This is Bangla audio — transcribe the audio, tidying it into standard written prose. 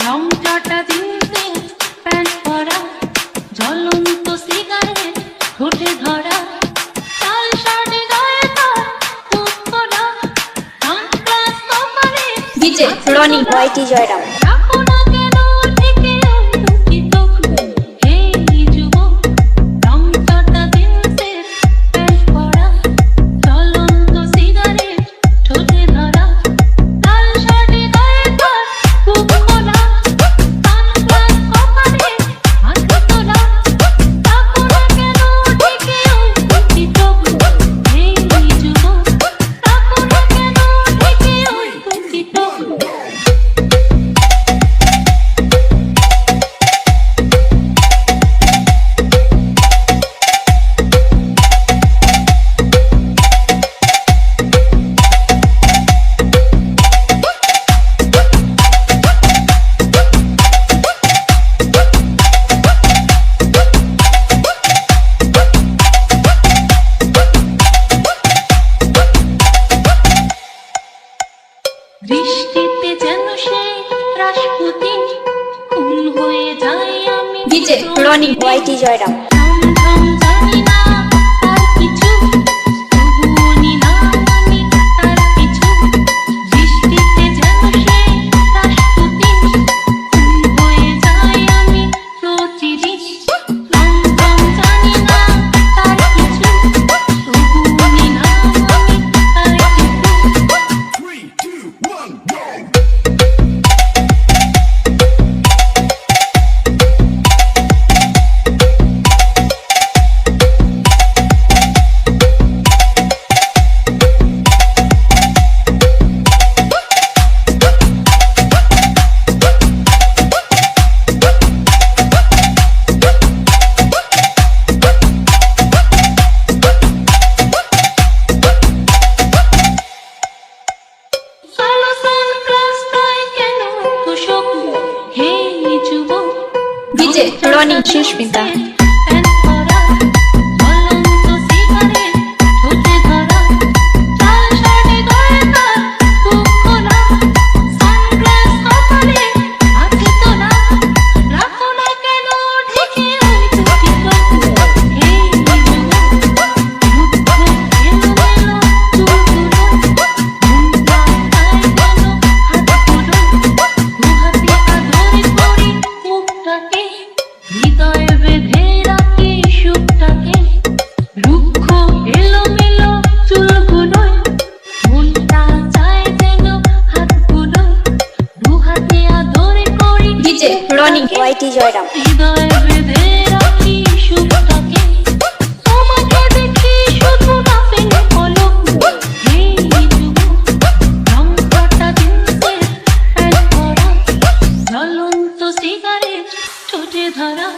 রংটা দিনতে প্যান্ট পরা, জ্বলন্ত সিগারেট ঠোঁটে ধরা, লাল শাড়ি গায়ে তার বুক খোলা, সানগ্লাস কপালে ডিজে রনি ওয়াইটি জয়রাম। রাখো না কেন ঢেকে ওই দুটি চোখ, হে যুবক, রংটা দিনতে প্যান্ট পরা, জ্বলন্ত সিগারেট ঠোঁটে ধরা, লাল শাড়ি গায়ে তার বুক খোলা, সানগ্লাস কপালে হাত তোলা, রাখো না কেন ঢেকে ওই দুটি চোখ, হে যুবক, রাখো না কেন ঢেকে ওই দুটি চোখ। বৃষ্টিতে যেন সেই রাসপুতিন, খুন হয়ে যাই আমি ডিজে রনি ওয়াইটি জয়রাম। ঝমঝম জানি না তার কিছু, তবুও নিলাম আমি তার পিছু। বৃষ্টিতে যেন সেই রাসপুতিন, খুন হয়ে যাই আমি প্রতিদিন। ঝমঝম জানি না তার কিছু, তবুও নিলাম আমি তার পিছু। কালো সানগ্লাসটায় কেন এত শোক, হে যুবক, ডিজে রনি সুস্মিতা। প্যান্ট পরা, জ্বলন্ত সিগারেট ঠোঁটে ধরা, লাল শাড়ি গায়ে তার বুক খোলা, সানগ্লাস কপালে হাতে তোলা, রাখো না কেন ঢেকে ওই দুটি চোখ, হে যুবক, রুক্ষ এলোমেলো চুলগুলো, ঘুমটা যায় যেন হাতগুলো, দুহাতে আদর করি মুখটাকে, হৃদয়ে বেঁধে রাখি সুখটাকে, রুক্ষ এলোমেলো চুলগুলোয়, মনটা চায় যেন হাতগুলো, দুহাতে আদর করি ডিজে রনি ওয়াইটি জয়রাম। হৃদয়ে বেঁধে রাখি সুখটাকে, তোমাকে দেখি শুধু না পেলে পলক, হে যুবক, রংটা দিনতে প্যান্ট পরা, জ্বলন্ত সিগারেট ঠোঁটে ধরা।